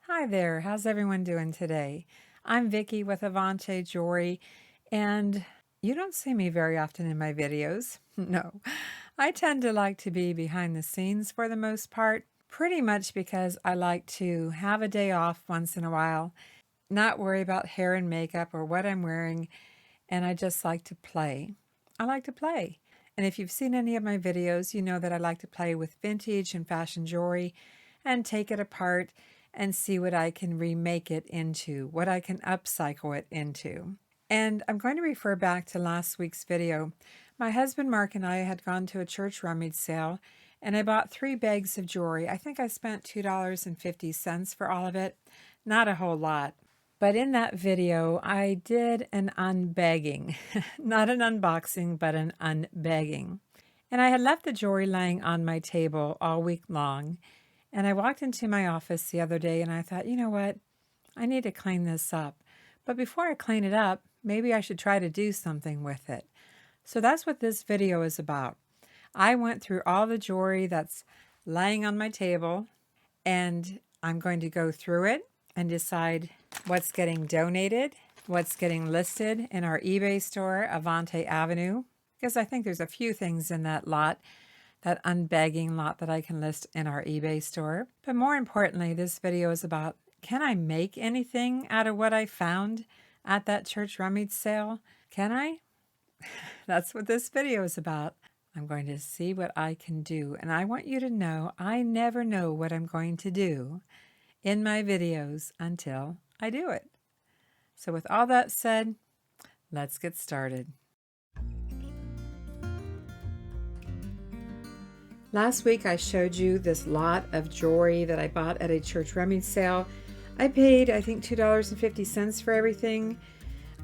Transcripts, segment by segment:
Hi there, how's everyone doing today? I'm Vicky with Avante Jewelry, and you don't see me very often in my videos. No, I tend to like to be behind the scenes for the most part, pretty much because I like to have a day off once in a while, not worry about hair and makeup or what I'm wearing, and I just like to play. I like to play. And if you've seen any of my videos, you know that I like to play with vintage and fashion jewelry and take it apart and see what I can remake it into, what I can upcycle it into. And I'm going to refer back to last week's video. My husband Mark and I had gone to a church rummage sale and I bought 3 bags of jewelry. I think I spent $2.50 for all of it. Not a whole lot. But in that video, I did an unbagging. Not an unboxing, but an unbagging. And I had left the jewelry laying on my table all week long. And I walked into my office the other day and I thought, you know what? I need to clean this up. But before I clean it up, maybe I should try to do something with it. So that's what this video is about. I went through all the jewelry that's laying on my table and I'm going to go through it and decide what's getting donated, what's getting listed in our eBay store, Avante Avenue, because I think there's a few things in that lot, that unbagging lot, that I can list in our eBay store. But more importantly, this video is about, can I make anything out of what I found at that church rummage sale? Can I? That's what this video is about. I'm going to see what I can do. And I want you to know I never know what I'm going to do in my videos until I do it. So with all that said, let's get started. Last week I showed you this lot of jewelry that I bought at a church rummage sale. I paid, I think, $2.50 for everything.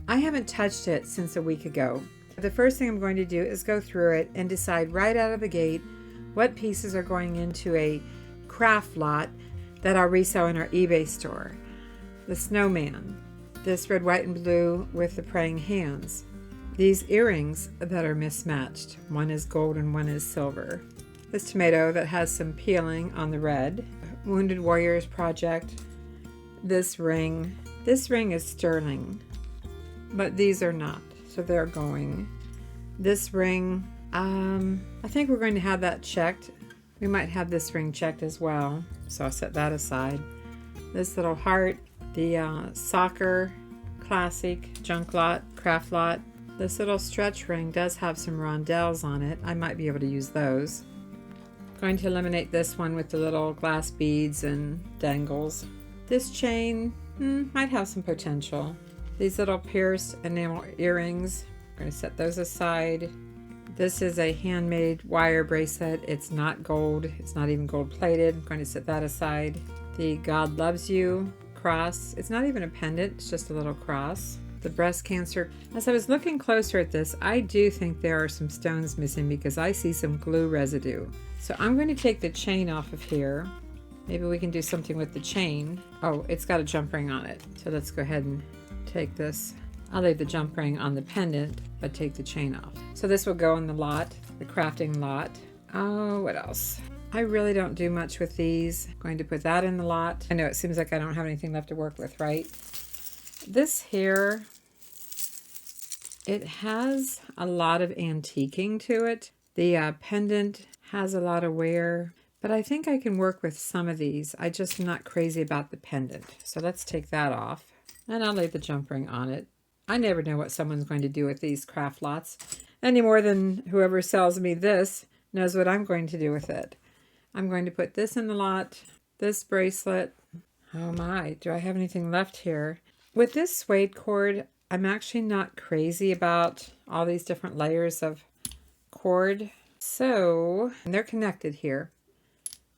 I haven't touched it since a week ago. The first thing I'm going to do is go through it and decide right out of the gate what pieces are going into a craft lot that I'll resell in our eBay store. The snowman, this red, white, and blue with the praying hands. These earrings that are mismatched. One is gold and one is silver. This tomato that has some peeling on the red. Wounded Warriors Project. This ring. This ring is sterling, but these are not, so they're going. This ring, I think we're going to have that checked. We might have this ring checked as well, so I'll set that aside. This little heart, the soccer classic junk lot, craft lot. This little stretch ring does have some rondelles on it. I might be able to use those. Going to eliminate this one with the little glass beads and dangles. This chain might have some potential. These little pierced enamel earrings, I'm going to set those aside. This is a handmade wire bracelet. It's not gold. It's not even gold plated. I'm going to set that aside. The God Loves You cross. It's not even a pendant. It's just a little cross. The breast cancer. As I was looking closer at this, I do think there are some stones missing because I see some glue residue. So I'm going to take the chain off of here. Maybe we can do something with the chain. Oh, it's got a jump ring on it. So let's go ahead and take this. I'll leave the jump ring on the pendant, but take the chain off. So this will go in the lot, the crafting lot. Oh, what else? I really don't do much with these. I'm going to put that in the lot. I know it seems like I don't have anything left to work with, right? This here, it has a lot of antiquing to it. The pendant has a lot of wear, but I think I can work with some of these. I just am not crazy about the pendant. So let's take that off, and I'll lay the jump ring on it. I never know what someone's going to do with these craft lots, any more than whoever sells me this knows what I'm going to do with it. I'm going to put this in the lot, this bracelet. Oh my, do I have anything left here? With this suede cord, I'm actually not crazy about all these different layers of cord. So, and they're connected here.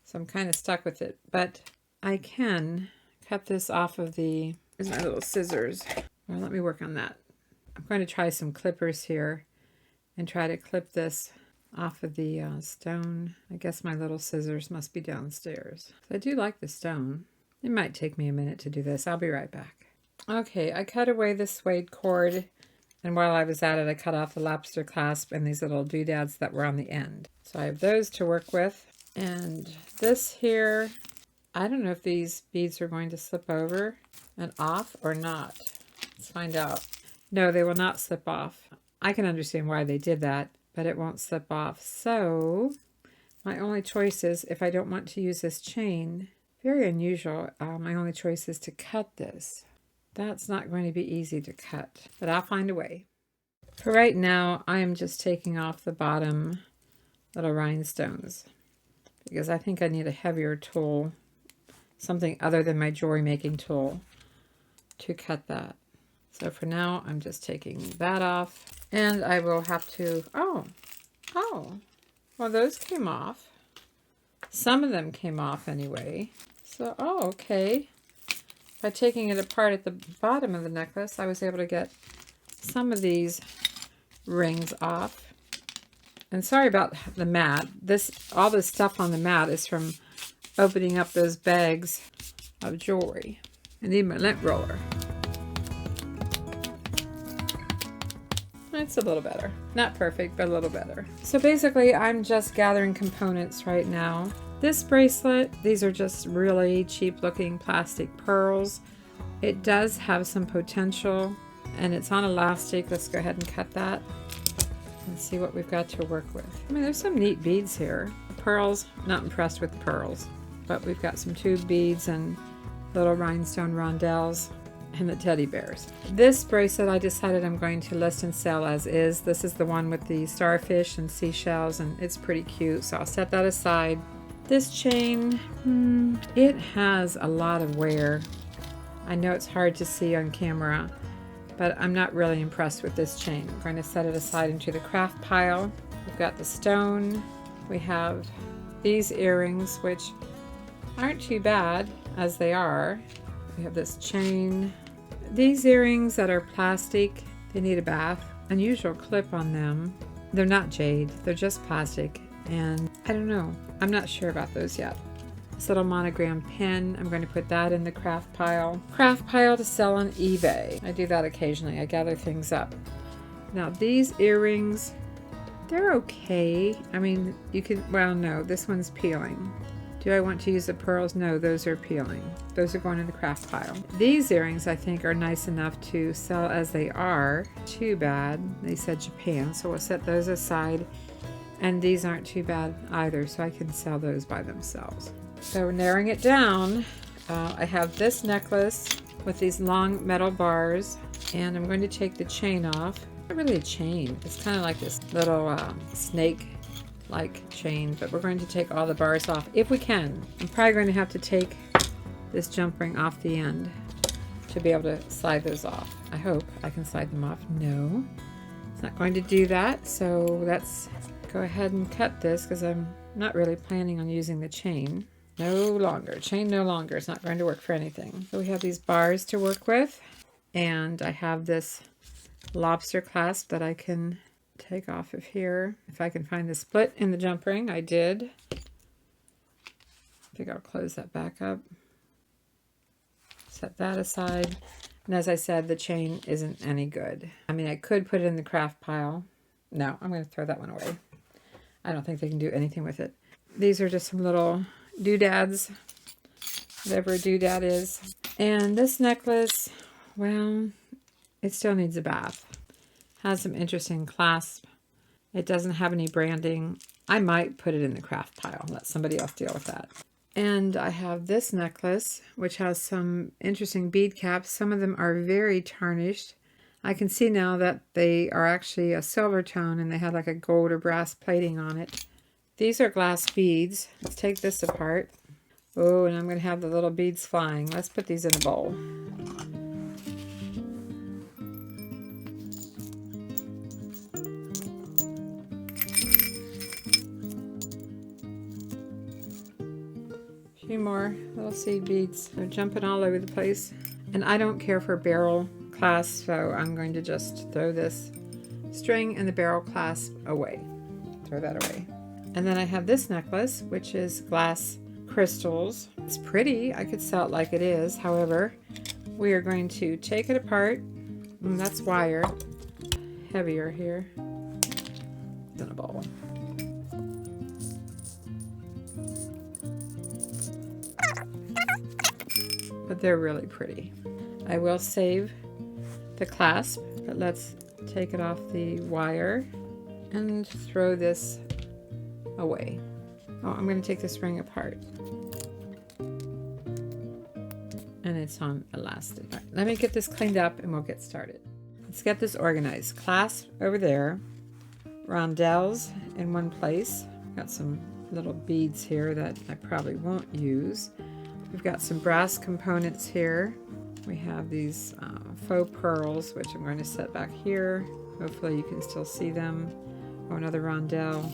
So I'm kind of stuck with it, but I can cut this off of the, here's my little scissors. Well, let me work on that. I'm going to try some clippers here and try to clip this off of the stone. I guess my little scissors must be downstairs. I do like the stone. It might take me a minute to do this. I'll be right back. Okay, I cut away the suede cord, and while I was at it, I cut off the lobster clasp and these little doodads that were on the end. So I have those to work with. And this here, I don't know if these beads are going to slip over and off or not. Let's find out. No, they will not slip off. I can understand why they did that, but it won't slip off. So my only choice is, if I don't want to use this chain, very unusual, my only choice is to cut this. That's not going to be easy to cut, but I'll find a way. For right now, I am just taking off the bottom little rhinestones because I think I need a heavier tool, something other than my jewelry making tool, to cut that. So for now, I'm just taking that off, and I will have to, oh, well, those came off. Some of them came off anyway. So, oh, okay. By taking it apart at the bottom of the necklace, I was able to get some of these rings off. And sorry about the mat. All this stuff on the mat is from opening up those bags of jewelry. I need my lint roller. It's a little better. Not perfect, but a little better. So basically, I'm just gathering components right now. This bracelet, these are just really cheap looking plastic pearls. It does have some potential, and it's on elastic. Let's go ahead and cut that and see what we've got to work with. I mean, there's some neat beads here. The pearls, not impressed with the pearls, but we've got some tube beads and little rhinestone rondelles and the teddy bears. This bracelet I decided I'm going to list and sell as is. This is the one with the starfish and seashells, and it's pretty cute, so I'll set that aside. This chain, it has a lot of wear. I know it's hard to see on camera, but I'm not really impressed with this chain. I'm going to set it aside into the craft pile. We've got the stone. We have these earrings, which aren't too bad as they are. We have this chain. These earrings that are plastic, they need a bath. Unusual clip on them. They're not jade, they're just plastic. And I don't know, I'm not sure about those yet. This little monogram pin, I'm going to put that in the craft pile. Craft pile to sell on eBay. I do that occasionally, I gather things up. Now these earrings, they're okay. I mean, you can, well no, this one's peeling. Do I want to use the pearls? No, those are peeling. Those are going in the craft pile. These earrings I think are nice enough to sell as they are. Too bad, they said Japan, so we'll set those aside. And these aren't too bad either, so I can sell those by themselves. So narrowing it down, I have this necklace with these long metal bars, and I'm going to take the chain off. Not really a chain, it's kind of like this little snake-like chain, but we're going to take all the bars off if we can. I'm probably going to have to take this jump ring off the end to be able to slide those off. I hope I can slide them off. No, it's not going to do that, so let's go ahead and cut this because I'm not really planning on using the chain. No longer. Chain no longer. It's not going to work for anything. So we have these bars to work with, and I have this lobster clasp that I can take off of here. If I can find the split in the jump ring, I did. I think I'll close that back up. Set that aside. And as I said, the chain isn't any good. I mean, I could put it in the craft pile. No, I'm going to throw that one away. I don't think they can do anything with it. These are just some little doodads, whatever a doodad is. And this necklace, well, it still needs a bath. Has some interesting clasp. It doesn't have any branding. I might put it in the craft pile. Let somebody else deal with that. And I have this necklace, which has some interesting bead caps. Some of them are very tarnished. I can see now that they are actually a silver tone and they had like a gold or brass plating on it. These are glass beads. Let's take this apart. Oh, and I'm going to have the little beads flying. Let's put these in a bowl. A few more little seed beads. They're jumping all over the place. And I don't care for barrel clasp, so I'm going to just throw this string and the barrel clasp away. Throw that away. And then I have this necklace, which is glass crystals. It's pretty. I could sell it like it is. However, we are going to take it apart. And that's wire. Heavier here. In a bowl. but they're really pretty. I will save the clasp, but let's take it off the wire and throw this away. Oh, I'm going to take this ring apart. And it's on elastic. Right, let me get this cleaned up and we'll get started. Let's get this organized. Clasp over there. Rondelles in one place. Got some little beads here that I probably won't use. We've got some brass components here. We have these faux pearls, which I'm going to set back here. Hopefully you can still see them. Oh, another rondelle.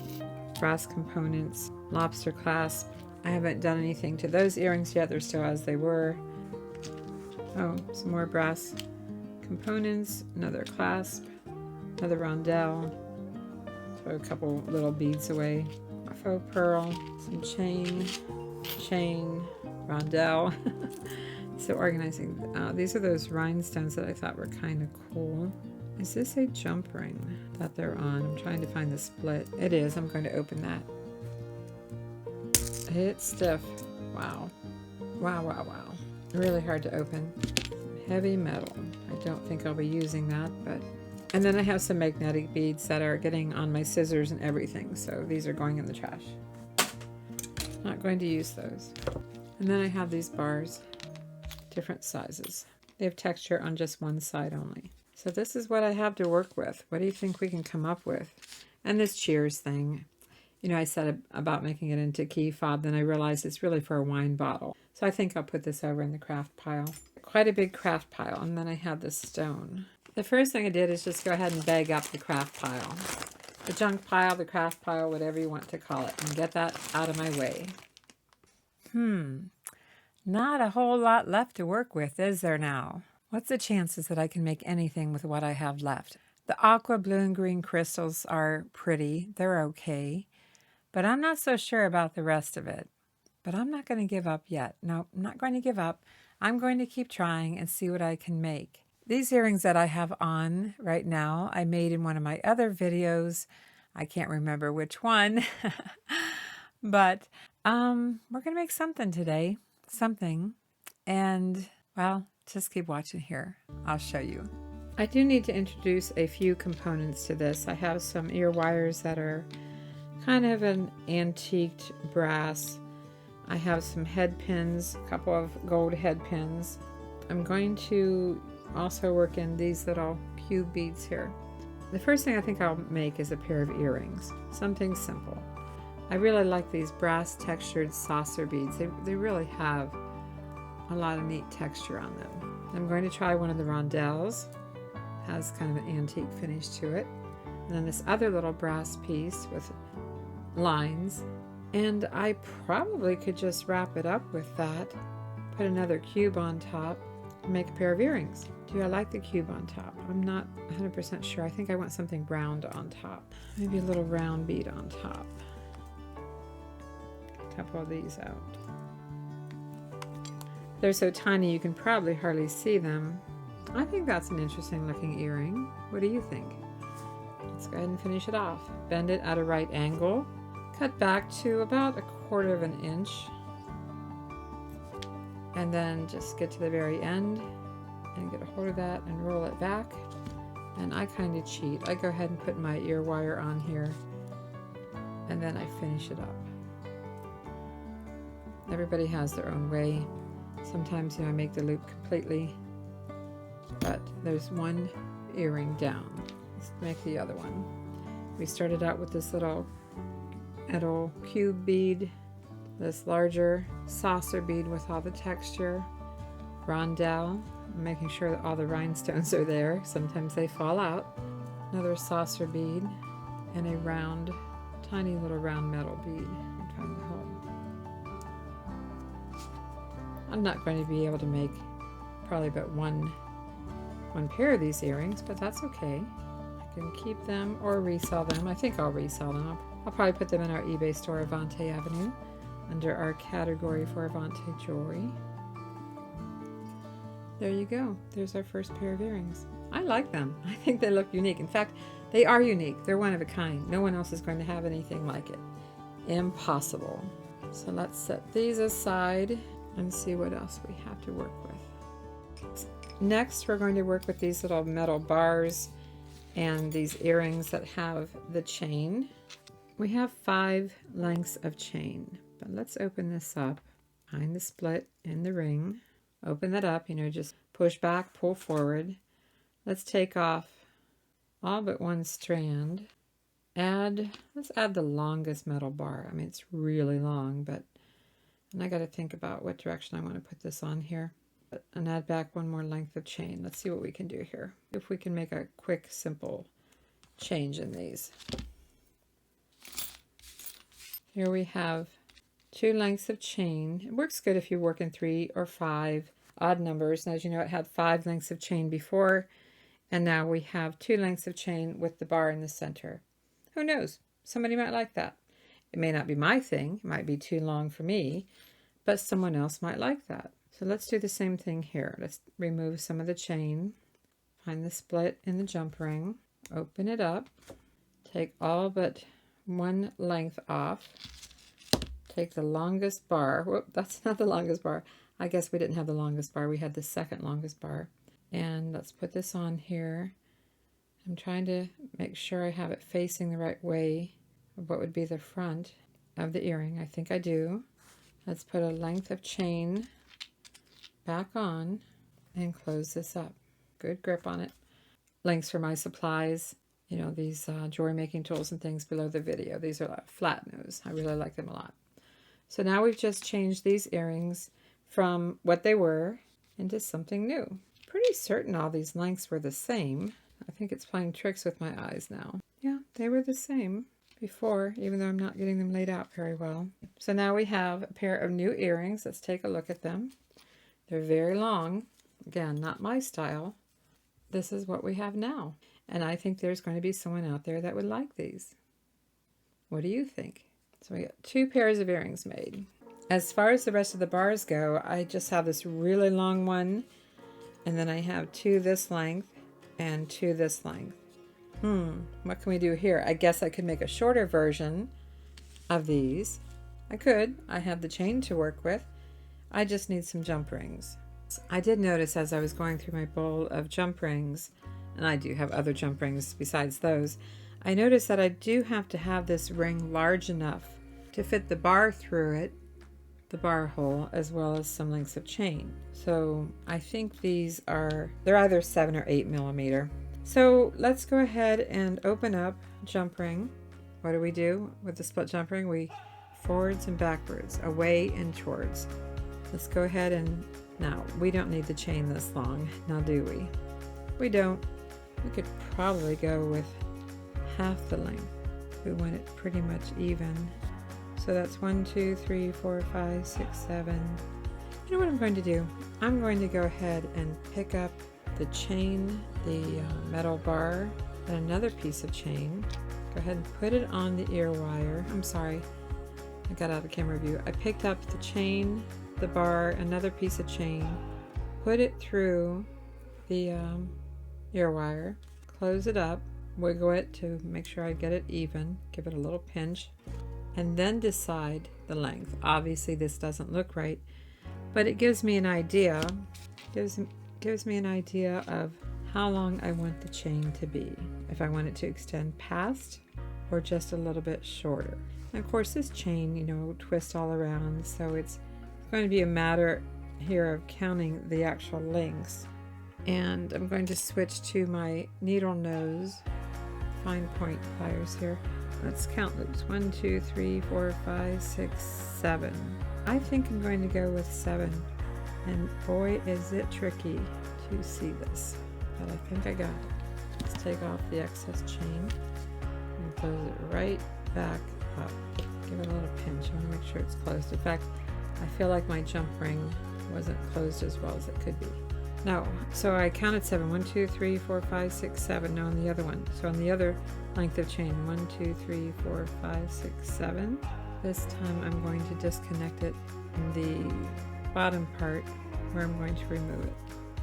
Brass components. Lobster clasp. I haven't done anything to those earrings yet. They're still as they were. Oh, some more brass components. Another clasp. Another rondelle. Throw a couple little beads away. A faux pearl. Some chain. Rondelle. So organizing. These are those rhinestones that I thought were kind of cool. Is this a jump ring that they're on? I'm trying to find the split. It is. I'm going to open that. It's stiff. Wow. Wow, wow, wow. Really hard to open. Heavy metal. I don't think I'll be using that, but... And then I have some magnetic beads that are getting on my scissors and everything, so these are going in the trash. Not going to use those. And then I have these bars. Different sizes. They have texture on just one side only. So this is what I have to work with. What do you think we can come up with? And this cheers thing. You know, I said about making it into key fob, then I realized it's really for a wine bottle. So I think I'll put this over in the craft pile. Quite a big craft pile. And then I have this stone. The first thing I did is just go ahead and bag up the craft pile. The junk pile, the craft pile, whatever you want to call it. And get that out of my way. Not a whole lot left to work with, is there now? What's the chances that I can make anything with what I have left? The aqua, blue, and green crystals are pretty. They're okay. But I'm not so sure about the rest of it. But I'm not going to give up yet. No, I'm not going to give up. I'm going to keep trying and see what I can make. These earrings that I have on right now, I made in one of my other videos. I can't remember which one. But we're going to make something today. Something. And, well, just keep watching here. I'll show you. I do need to introduce a few components to this. I have some ear wires that are kind of an antiqued brass. I have some head pins, a couple of gold head pins. I'm going to also work in these little cube beads here. The first thing I think I'll make is a pair of earrings. Something simple. I really like these brass textured saucer beads. They really have a lot of neat texture on them. I'm going to try one of the rondelles. Has kind of an antique finish to it. And then this other little brass piece with lines. And I probably could just wrap it up with that. Put another cube on top and make a pair of earrings. Do I like the cube on top? I'm not 100% sure. I think I want something round on top. Maybe a little round bead on top. A couple of these out. They're so tiny you can probably hardly see them. I think that's an interesting looking earring. What do you think? Let's go ahead and finish it off. Bend it at a right angle. Cut back to about 1/4 of an inch. And then just get to the very end and get a hold of that and roll it back. And I kind of cheat. I go ahead and put my ear wire on here and then I finish it up. Everybody has their own way. Sometimes, you know, I make the loop completely, but there's one earring down. Let's make the other one. We started out with this little metal cube bead, this larger saucer bead with all the texture, rondelle, making sure that all the rhinestones are there. Sometimes they fall out. Another saucer bead, and a round, tiny little round metal bead. I'm trying to hold. I'm not going to be able to make probably but one pair of these earrings, but that's okay. I can keep them or resell them. I think I'll resell them. I'll probably put them in our eBay store, Avante Avenue, under our category for Avante jewelry. There you go. There's our first pair of earrings. I like them. I think they look unique. In fact, they are unique. They're one of a kind. No one else is going to have anything like it. Impossible. So let's set these aside. and see what else we have to work with. Next, we're going to work with these little metal bars and these earrings that have the chain. We have 5 lengths of chain, but let's open this up. Find the split in the ring. Open that up, just push back, pull forward. Let's take off all but one strand. Let's add the longest metal bar. I mean, it's really long, and I got to think about what direction I want to put this on here. And add back one more length of chain. Let's see what we can do here. If we can make a quick, simple change in these. Here we have 2 lengths of chain. It works good if you work in 3 or 5 odd numbers. And as you know, it had 5 lengths of chain before, and now we have 2 lengths of chain with the bar in the center. Who knows? Somebody might like that. It may not be my thing. It might be too long for me, but someone else might like that. So let's do the same thing here. Let's remove some of the chain, find the split in the jump ring, open it up, take all but one length off, take the longest bar. Whoop, that's not the longest bar. I guess we didn't have the longest bar. We had the second longest bar. And let's put this on here. I'm trying to make sure I have it facing the right way of what would be the front of the earring. I think I do. Let's put a length of chain back on and close this up. Good grip on it. Links for my supplies, these jewelry making tools and things below the video. These are flat nose. I really like them a lot. So now we've just changed these earrings from what they were into something new. Pretty certain all these lengths were the same. I think it's playing tricks with my eyes now. Yeah, they were the same before, even though I'm not getting them laid out very well. So now we have a pair of new earrings. Let's take a look at them. They're very long. Again, not my style. This is what we have now. And I think there's going to be someone out there that would like these. What do you think? So we got 2 pairs of earrings made. As far as the rest of the bars go, I just have this really long one, and then I have 2 this length and 2 this length. What can we do here? I guess I could make a shorter version of these. I could. I have the chain to work with. I just need some jump rings. I did notice as I was going through my bowl of jump rings, and I do have other jump rings besides those, I noticed that I do have to have this ring large enough to fit the bar through it, the bar hole, as well as some lengths of chain. So I think they're either 7 or 8 millimeter. So let's go ahead and open up jump ring. What do we do with the split jump ring? We forwards and backwards, away and towards. Let's go ahead and now we don't need the chain this long, now do we? We don't. We could probably go with half the length. We want it pretty much even. So that's 1, 2, 3, 4, 5, 6, 7. You know what I'm going to do? I'm going to go ahead and pick up the chain, the metal bar, and another piece of chain. Go ahead and put it on the ear wire. I'm sorry, I got out of camera view. I picked up the chain, the bar, another piece of chain, put it through the ear wire, close it up, wiggle it to make sure I get it even, give it a little pinch, and then decide the length. Obviously this doesn't look right, but it gives me an idea, gives me an idea of how long I want the chain to be, if I want it to extend past or just a little bit shorter. And of course this chain, twists all around, so it's going to be a matter here of counting the actual lengths. And I'm going to switch to my needle nose fine point pliers here. Let's count loops. 1, 2, 3, 4, 5, 6, 7. I think I'm going to go with 7. And boy, is it tricky to see this. But I think I got it. Let's take off the excess chain and close it right back up. Give it a little pinch. I want to make sure it's closed. In fact, I feel like my jump ring wasn't closed as well as it could be. No, so I counted 7. 1, 2, 3, 4, 5, 6, 7. No, on the other one. So on the other length of chain, 1, 2, 3, 4, 5, 6, 7. This time I'm going to disconnect it in the bottom part where I'm going to remove it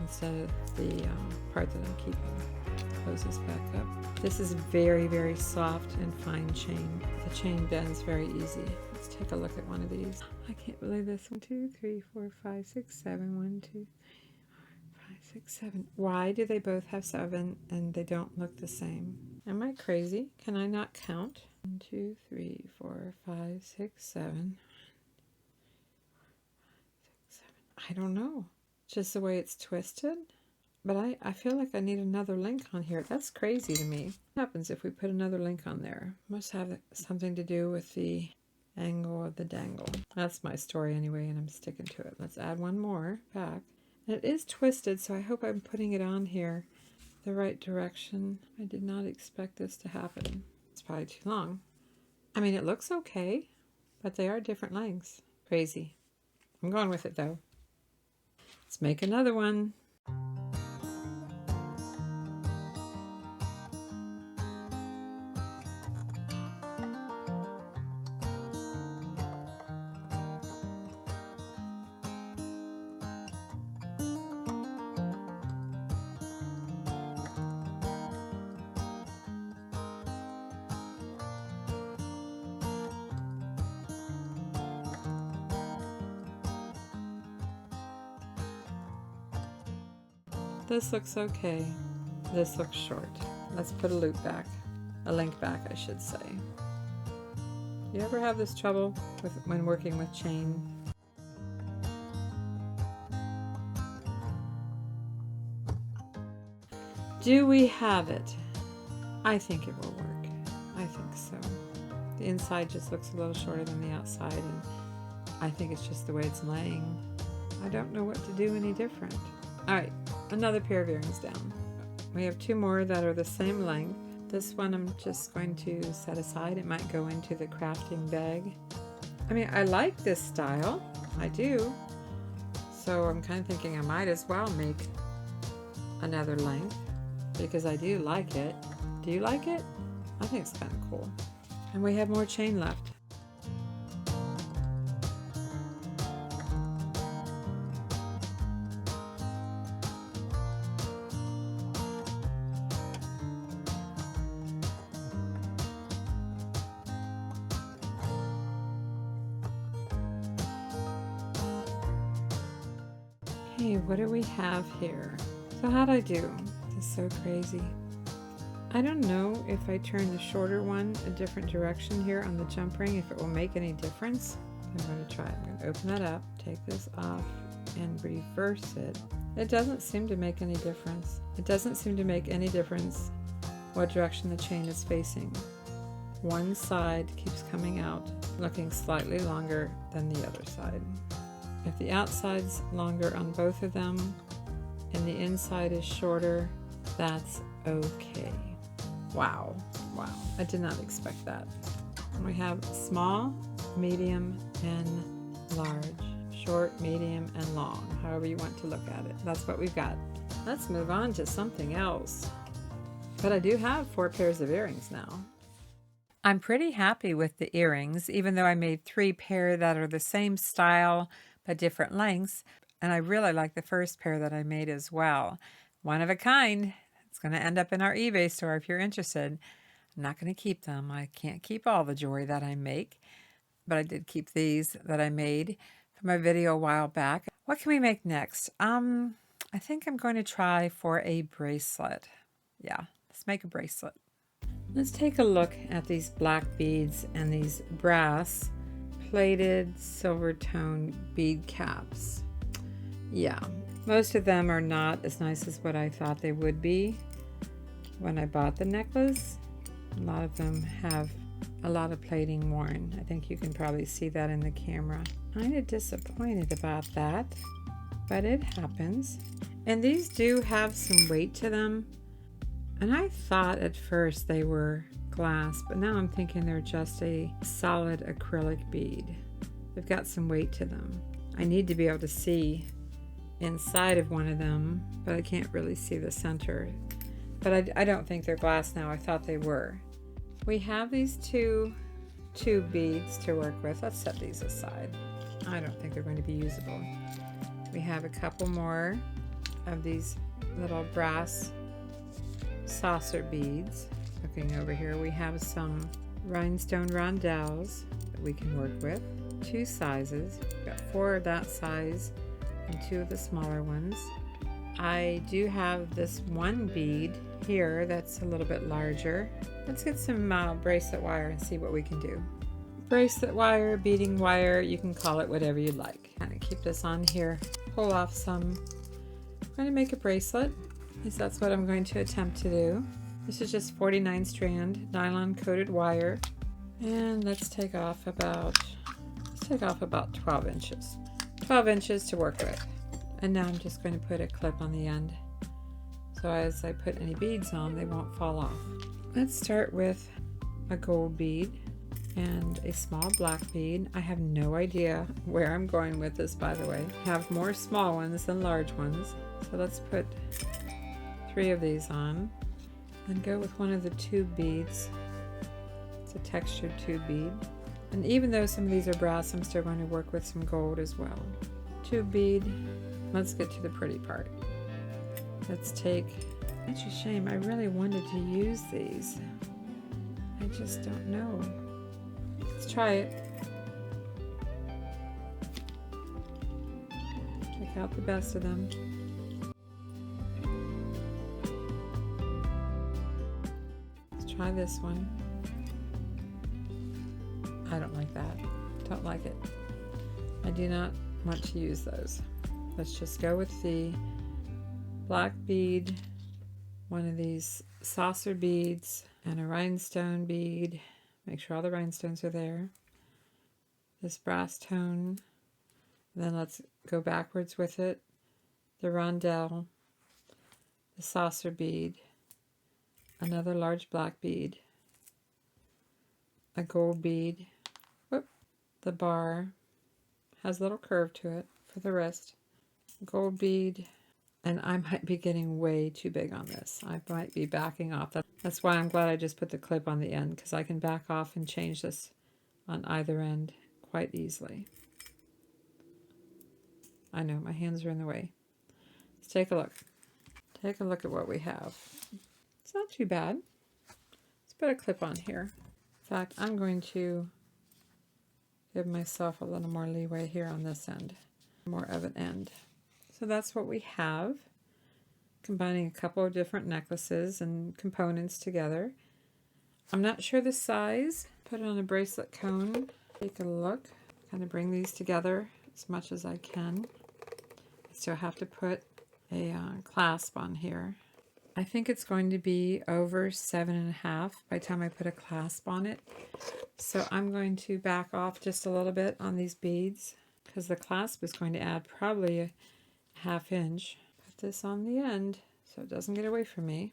instead of the part that I'm keeping. Close this back up. This is very, very soft and fine chain. The chain bends very easy. Let's take a look at one of these. I can't believe this. 1, 2, 3, 4, 5, 6, 7. 1, 2, 3, 4, 5, 6, 7. Why do they both have 7 and they don't look the same? Am I crazy? Can I not count? 1, 2, 3, 4, 5, 6, 7. I don't know. Just the way it's twisted. But I feel like I need another link on here. That's crazy to me. What happens if we put another link on there? Must have something to do with the angle of the dangle. That's my story anyway, and I'm sticking to it. Let's add one more back. And it is twisted, so I hope I'm putting it on here the right direction. I did not expect this to happen. It's probably too long. I mean, it looks okay, but they are different lengths. Crazy. I'm going with it though. Let's make another one. This looks okay. This looks short. Let's put a loop back. A link back, I should say. You ever have this trouble when working with chain? Do we have it? I think it will work. I think so. The inside just looks a little shorter than the outside, and I think it's just the way it's laying. I don't know what to do any different. All right, another pair of earrings down. We have 2 more that are the same length. This one I'm just going to set aside. It might go into the crafting bag. I mean, I like this style. I do. So I'm kind of thinking I might as well make another length because I do like it. Do you like it? I think it's kind of cool. And we have more chain left. Okay, what do we have here? So how'd I do? This is so crazy. I don't know if I turn the shorter one a different direction here on the jump ring, if it will make any difference. I'm going to try. I'm going to open that up, take this off, and reverse it. It doesn't seem to make any difference. It doesn't seem to make any difference what direction the chain is facing. One side keeps coming out, looking slightly longer than the other side. If the outside's longer on both of them and the inside is shorter, that's okay. Wow, wow, I did not expect that. We have small, medium, and large. Short, medium, and long, however you want to look at it. That's what we've got. Let's move on to something else. But I do have 4 pairs of earrings now. I'm pretty happy with the earrings, even though I made 3 pair that are the same style but different lengths. And I really like the first pair that I made as well. One of a kind. It's going to end up in our eBay store if you're interested. I'm not going to keep them. I can't keep all the jewelry that I make, but I did keep these that I made from a video a while back. What can we make next? I think I'm going to try for a bracelet. Yeah, let's make a bracelet. Let's take a look at these black beads and these brass plated silver tone bead caps. Yeah, most of them are not as nice as what I thought they would be when I bought the necklace. A lot of them have a lot of plating worn. I think you can probably see that in the camera. Kind of disappointed about that, but it happens. And these do have some weight to them. And I thought at first they were glass, but now I'm thinking they're just a solid acrylic bead. They've got some weight to them. I need to be able to see inside of one of them, but I can't really see the center. But I don't think they're glass now. I thought they were. We have these two beads to work with. Let's set these aside. I don't think they're going to be usable. We have a couple more of these little brass saucer beads. Looking over here, we have some rhinestone rondelles that we can work with. 2 sizes. We've got 4 of that size and 2 of the smaller ones. I do have this one bead here that's a little bit larger. Let's get some bracelet wire and see what we can do. Bracelet wire, beading wire, you can call it whatever you'd like. Kind of keep this on here, pull off some. I'm going to make a bracelet, because that's what I'm going to attempt to do. This is just 49 strand nylon coated wire, and let's take off about 12 inches. 12 inches to work with. And now I'm just going to put a clip on the end, so as I put any beads on, they won't fall off. Let's start with a gold bead and a small black bead. I have no idea where I'm going with this, by the way. I have more small ones than large ones. So let's put 3 of these on and go with one of the tube beads. It's a textured tube bead. And even though some of these are brass, I'm still going to work with some gold as well. Tube bead. Let's get to the pretty part. Let's take, it's a shame, I really wanted to use these. I just don't know. Let's try it. Take out the best of them. Let's try this one. I don't like that. Don't like it. I do not want to use those. Let's just go with the black bead, one of these saucer beads, and a rhinestone bead. Make sure all the rhinestones are there. This brass tone. Then let's go backwards with it. The rondelle, the saucer bead, another large black bead, a gold bead. Whoop. The bar has a little curve to it for the wrist. Gold bead, and I might be getting way too big on this. I might be backing off. That's why I'm glad I just put the clip on the end, because I can back off and change this on either end quite easily. I know, my hands are in the way. Let's take a look. Take a look at what we have. It's not too bad. Let's put a clip on here. In fact, I'm going to give myself a little more leeway here on this end. More of an end. So that's what we have, combining a couple of different necklaces and components together. I'm not sure the size. Put it on a bracelet cone. Take a look. Kind of bring these together as much as I can. I still have to put a clasp on here. I think it's going to be over 7.5 by the time I put a clasp on it. So I'm going to back off just a little bit on these beads, because the clasp is going to add probably a 1/2 inch. Put this on the end so it doesn't get away from me.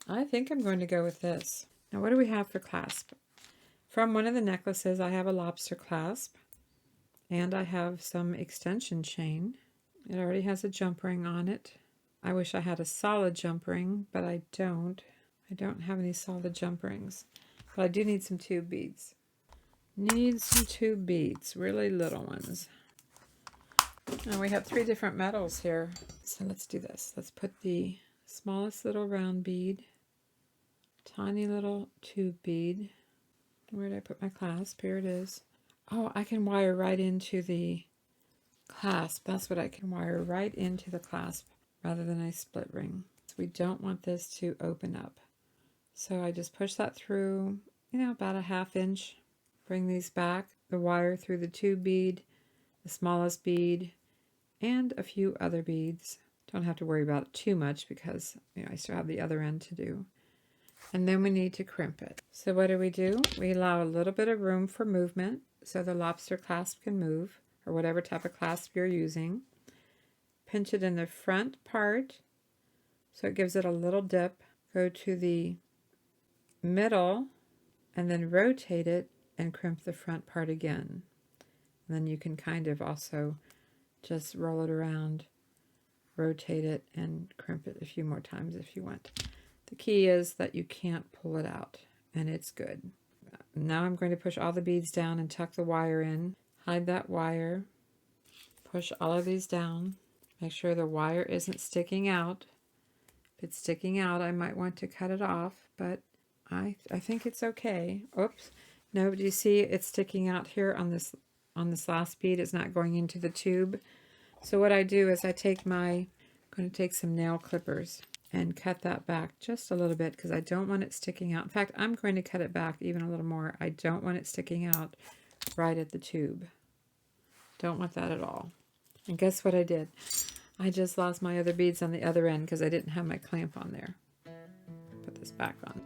I think I'm going to go with this. Now what do we have for clasp? From one of the necklaces I have a lobster clasp, and I have some extension chain. It already has a jump ring on it. I wish I had a solid jump ring, but I don't. I don't have any solid jump rings, but I do need some tube beads. Need some tube beads, really little ones. Now we have 3 different metals here, so let's do this. Let's put the smallest little round bead, tiny little tube bead. Where did I put my clasp? Here it is. Oh, I can wire right into the clasp. That's what I can wire right into the clasp rather than a split ring. So we don't want this to open up. So I just push that through, about a 1/2 inch. Bring these back, the wire through the tube bead, the smallest bead, and a few other beads. Don't have to worry about it too much because I still have the other end to do. And then we need to crimp it. So what do? We allow a little bit of room for movement so the lobster clasp can move, or whatever type of clasp you're using. Pinch it in the front part so it gives it a little dip. Go to the middle and then rotate it and crimp the front part again. And then you can kind of also just roll it around, rotate it, and crimp it a few more times if you want. The key is that you can't pull it out, and it's good. Now I'm going to push all the beads down and tuck the wire in. hide that wire, push all of these down, make sure the wire isn't sticking out. If it's sticking out, I might want to cut it off, but I think it's okay. Oops. No, do you see it's sticking out here on this last bead? It's not going into the tube. So what I do is I'm going to take some nail clippers and cut that back just a little bit because I don't want it sticking out. In fact, I'm going to cut it back even a little more. I don't want it sticking out right at the tube. Don't want that at all. And guess what I did? I just lost my other beads on the other end because I didn't have my clamp on there. Put this back on.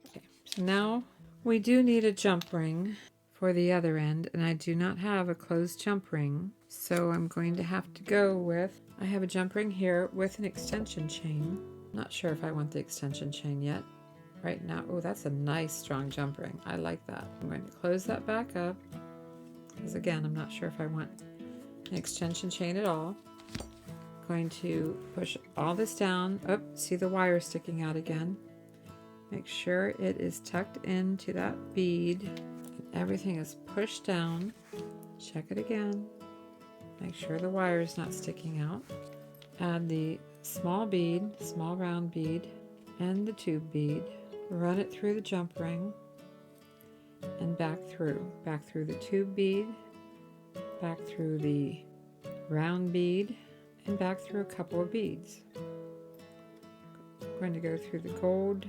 Okay, so now we do need a jump ring for the other end, and I do not have a closed jump ring, so I'm going to have to go with, I have a jump ring here with an extension chain. Not sure if I want the extension chain yet. Right now, oh, that's a nice strong jump ring. I like that. I'm going to close that back up. Because again, I'm not sure if I want an extension chain at all. I'm going to push all this down. Oh, see the wire sticking out again. Make sure it is tucked into that bead. And everything is pushed down. Check it again. Make sure the wire is not sticking out. Add the small bead, small round bead, and the tube bead. Run it through the jump ring. And back through the tube bead, back through the round bead, and back through a couple of beads. I'm going to go through the gold,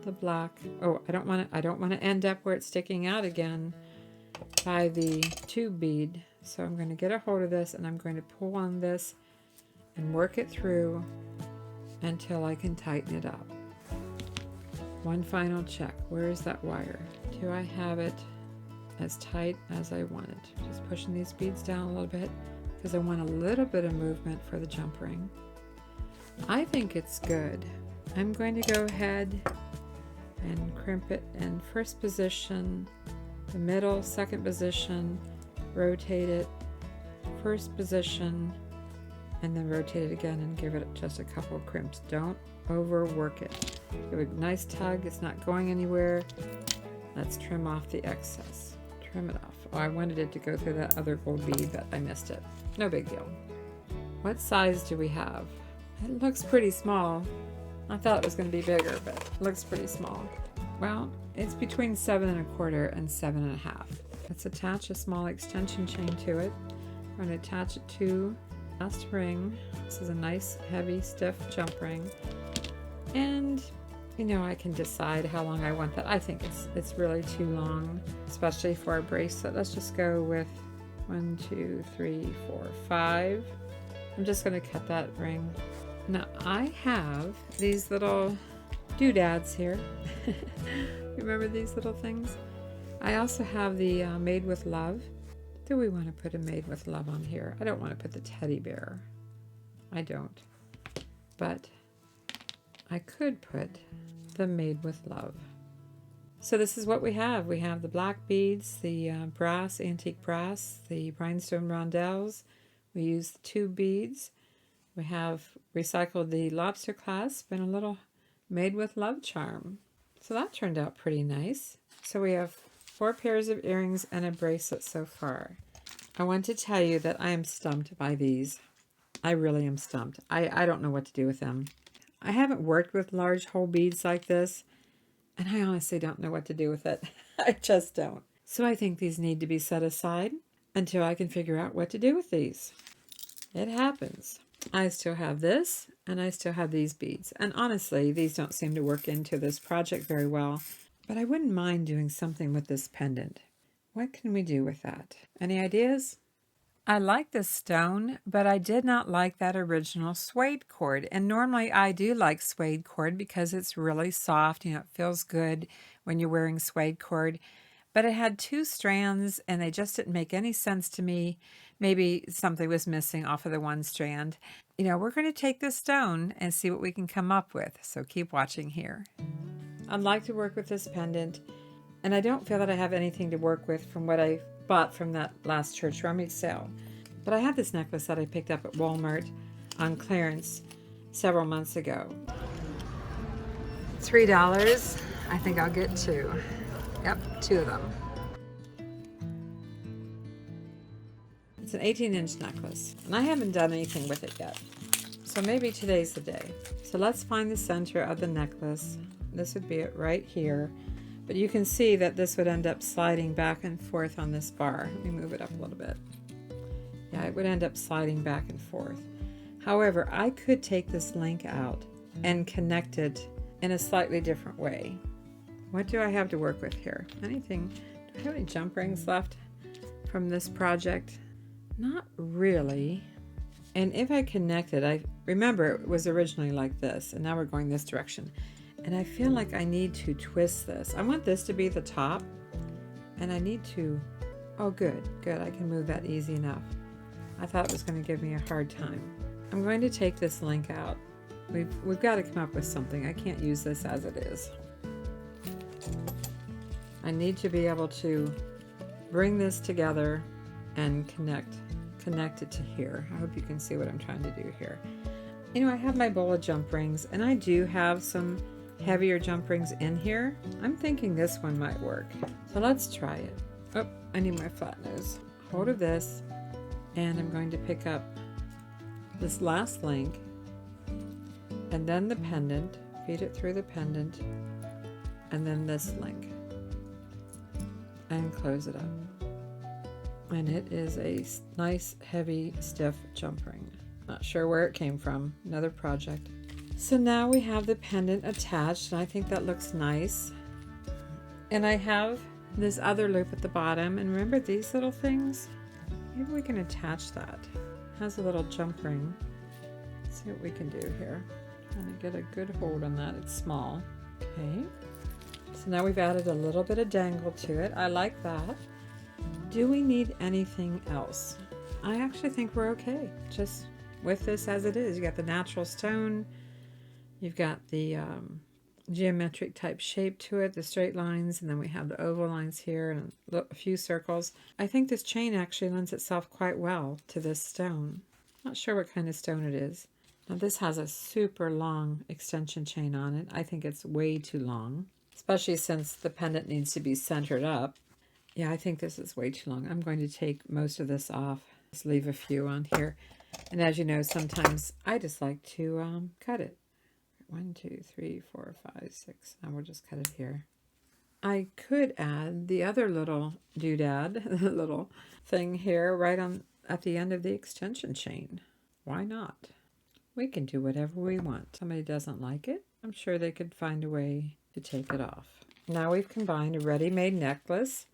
the black. Oh, I don't want to end up where it's sticking out again by the tube bead. So I'm going to get a hold of this and I'm going to pull on this and work it through until I can tighten it up. One final check. Where is that wire? Do I have it as tight as I want it? Just pushing these beads down a little bit because I want a little bit of movement for the jump ring. I think it's good. I'm going to go ahead and crimp it in first position, the middle, second position, rotate it, first position, and then rotate it again and give it just a couple of crimps. Don't overwork it. Give it a nice tug. It's not going anywhere. Let's trim off the excess. Trim it off. Oh, I wanted it to go through that other gold bead, but I missed it. No big deal. What size do we have? It looks pretty small. I thought it was going to be bigger, but it looks pretty small. Well, it's between 7 1/4 and 7 1/2. Let's attach a small extension chain to it. We're going to attach it to the last ring. This is a nice, heavy, stiff jump ring. And you know, I can decide how long I want that. I think it's really too long, especially for a bracelet. Let's just go with 1, 2, 3, 4, 5. I'm just going to cut that ring. Now I have these little doodads here. Remember these little things? I also have the Made with Love. Do we want to put a Made with Love on here? I don't want to put the teddy bear. I don't. But I could put the Made with Love. So this is what we have. We have the black beads, the brass, antique brass, the rhinestone rondelles. We use the tube beads. We have recycled the lobster clasp and a little Made with Love charm. So that turned out pretty nice. So we have 4 pairs of earrings and a bracelet so far. I want to tell you that I am stumped by these. I really am stumped. I don't know what to do with them. I haven't worked with large whole beads like this, and I honestly don't know what to do with it. I just don't. So I think these need to be set aside until I can figure out what to do with these. It happens. I still have this, and I still have these beads. And honestly, these don't seem to work into this project very well, but I wouldn't mind doing something with this pendant. What can we do with that? Any ideas? I like this stone, but I did not like that original suede cord. And normally I do like suede cord because it's really soft. You know, it feels good when you're wearing suede cord. But it had 2 strands and they just didn't make any sense to me. Maybe something was missing off of the one strand. You know, we're going to take this stone and see what we can come up with. So keep watching here. I'd like to work with this pendant. And I don't feel that I have anything to work with from what I bought from that last church rummage sale. But I have this necklace that I picked up at Walmart on clearance several months ago. $3. I think I'll get 2. Yep, 2 of them. It's an 18-inch necklace, and I haven't done anything with it yet. So maybe today's the day. So let's find the center of the necklace. This would be it right here. But you can see that this would end up sliding back and forth on this bar. Let me move it up a little bit. Yeah, it would end up sliding back and forth. However, I could take this link out and connect it in a slightly different way. What do I have to work with here? Anything? Do I have any jump rings left from this project? Not really. And if I connect it, I remember it was originally like this, and now we're going this direction. And I feel like I need to twist this. I want this to be the top, and I need to, oh good, I can move that easy enough. I thought it was going to give me a hard time. I'm going to take this link out. We've got to come up with something. I can't use this as it is. I need to be able to bring this together and connect it to here. I hope you can see what I'm trying to do here. You know, I have my bowl of jump rings, and I do have some heavier jump rings in here. I'm thinking this one might work. So let's try it. Oh, I need my flat nose. Hold of this, and I'm going to pick up this last link, and then the pendant, feed it through the pendant, and then this link, and close it up. And it is a nice, heavy, stiff jump ring. Not sure where it came from. Another project. So now we have the pendant attached, and I think that looks nice. And I have this other loop at the bottom, and remember these little things? Maybe we can attach that. It has a little jump ring. Let's see what we can do here. Trying to get a good hold on that. It's small. Okay. So now we've added a little bit of dangle to it. I like that. Do we need anything else? I actually think we're okay. Just with this as it is. You got the natural stone. You've got the geometric type shape to it, the straight lines, and then we have the oval lines here and a few circles. I think this chain actually lends itself quite well to this stone. Not sure what kind of stone it is. Now this has a super long extension chain on it. I think it's way too long, especially since the pendant needs to be centered up. Yeah, I think this is way too long. I'm going to take most of this off. Just leave a few on here. And as you know, sometimes I just like to cut it. 1, 2, 3, 4, 5, 6. Now we'll just cut it here. I could add the other little doodad, the little thing here right on at the end of the extension chain. Why not? We can do whatever we want. Somebody doesn't like it, I'm sure they could find a way to take it off. Now we've combined a ready-made necklace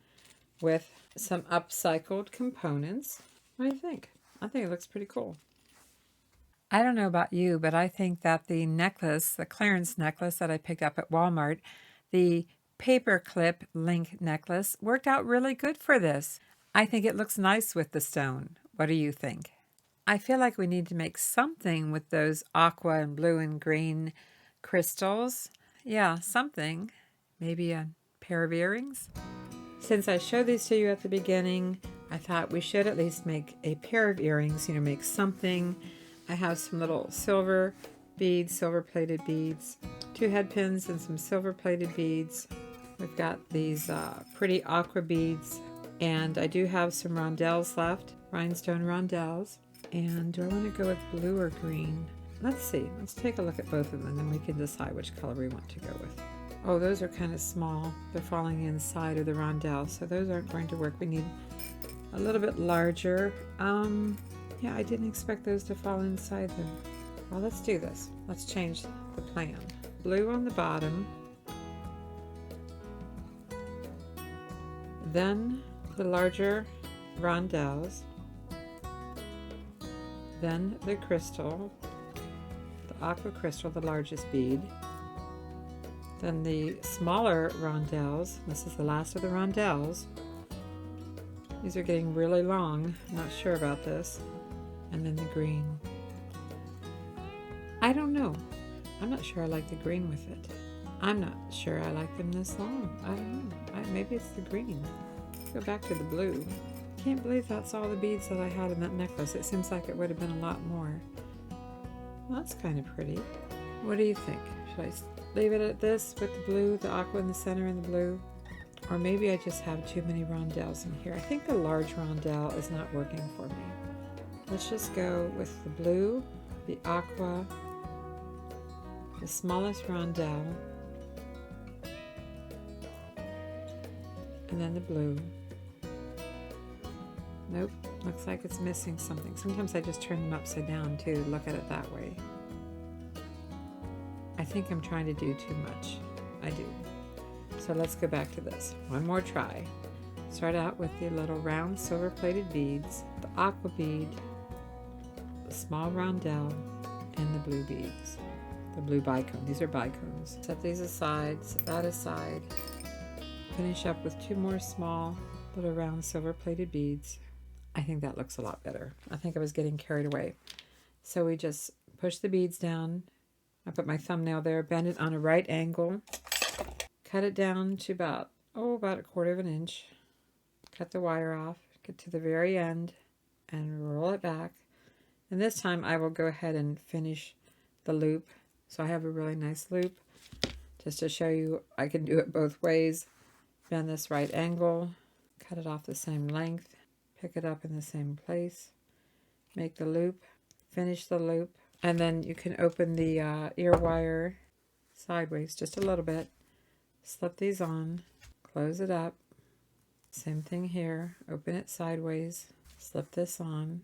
with some upcycled components. What do you think? I think it looks pretty cool. I don't know about you, but I think that the necklace, the clearance necklace that I picked up at Walmart, the paper clip link necklace, worked out really good for this. I think it looks nice with the stone. What do you think? I feel like we need to make something with those aqua and blue and green crystals. Yeah, something. Maybe a pair of earrings. Since I showed these to you at the beginning, I thought we should at least make a pair of earrings, make something. I have some little silver beads, silver-plated beads, 2 head pins and some silver-plated beads. We've got these pretty aqua beads, and I do have some rondelles left, rhinestone rondelles. And do I want to go with blue or green? Let's see. Let's take a look at both of them, and then we can decide which color we want to go with. Oh, those are kind of small. They're falling inside of the rondelle, so those aren't going to work. We need a little bit larger. Yeah, I didn't expect those to fall inside them. Well, let's do this. Let's change the plan. Blue on the bottom. Then the larger rondelles. Then the crystal, the aqua crystal, the largest bead. Then the smaller rondelles. This is the last of the rondelles. These are getting really long. I'm not sure about this. And then the green. I don't know. I'm not sure I like the green with it. I'm not sure I like them this long. I don't know. Maybe it's the green. Let's go back to the blue. Can't believe that's all the beads that I had in that necklace. It seems like it would have been a lot more. Well, that's kind of pretty. What do you think? Should I leave it at this with the blue, the aqua in the center and the blue? Or maybe I just have too many rondelles in here. I think the large rondelle is not working for me. Let's just go with the blue, the aqua, the smallest rondelle, and then the blue. Nope, looks like it's missing something. Sometimes I just turn them upside down too, look at it that way. I think I'm trying to do too much. I do. So let's go back to this. One more try. Start out with the little round silver plated beads, the aqua bead, the small rondelle, and the blue beads. The blue bicone. These are bicones. Set these aside, set that aside. Finish up with two more small little round silver plated beads. I think that looks a lot better. I think I was getting carried away. So we just push the beads down. I put my thumbnail there, bend it on a right angle, cut it down to about a 1/4 of an inch. Cut the wire off, get to the very end, and roll it back. And this time I will go ahead and finish the loop. So I have a really nice loop. Just to show you, I can do it both ways. Bend this right angle, cut it off the same length, pick it up in the same place, make the loop, finish the loop, and then you can open the ear wire sideways just a little bit, slip these on, close it up. Same thing here, open it sideways, slip this on,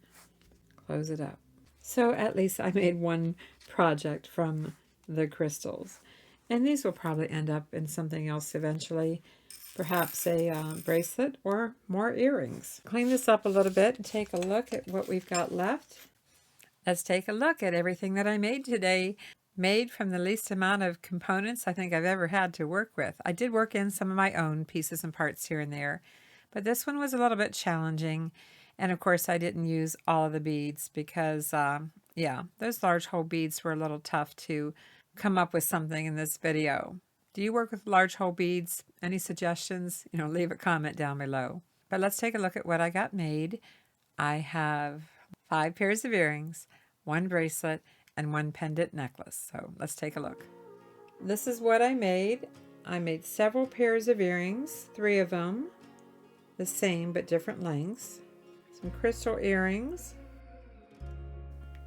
close it up. So at least I made one project from the crystals. And these will probably end up in something else eventually. Perhaps a bracelet or more earrings. Clean this up a little bit and take a look at what we've got left. Let's take a look at everything that I made today. Made from the least amount of components I think I've ever had to work with. I did work in some of my own pieces and parts here and there, but this one was a little bit challenging. And of course I didn't use all of the beads because, yeah, those large hole beads were a little tough to come up with something in this video. Do you work with large hole beads? Any suggestions? Leave a comment down below. But let's take a look at what I got made. I have 5 pairs of earrings, 1 bracelet, and 1 pendant necklace. So let's take a look. This is what I made. I made several pairs of earrings, 3 of them, the same but different lengths, some crystal earrings,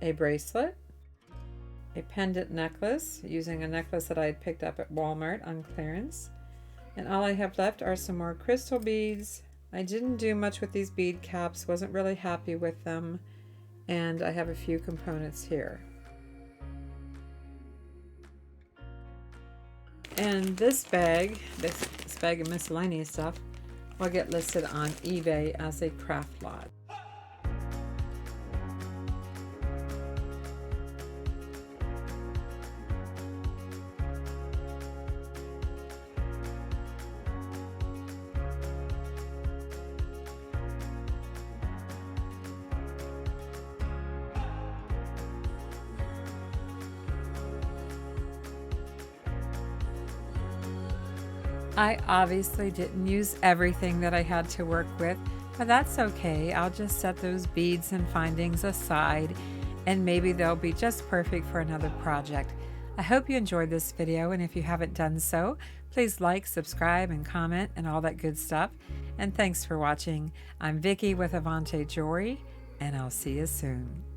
a bracelet, a pendant necklace using a necklace that I had picked up at Walmart on clearance. And all I have left are some more crystal beads. I didn't do much with these bead caps, wasn't really happy with them. And I have a few components here. And this bag of miscellaneous stuff will get listed on eBay as a craft lot. I obviously didn't use everything that I had to work with, but that's okay. I'll just set those beads and findings aside, and maybe they'll be just perfect for another project. I hope you enjoyed this video, and if you haven't done so, please like, subscribe, and comment, and all that good stuff. And thanks for watching. I'm Vicki with Avante Jewelry, and I'll see you soon.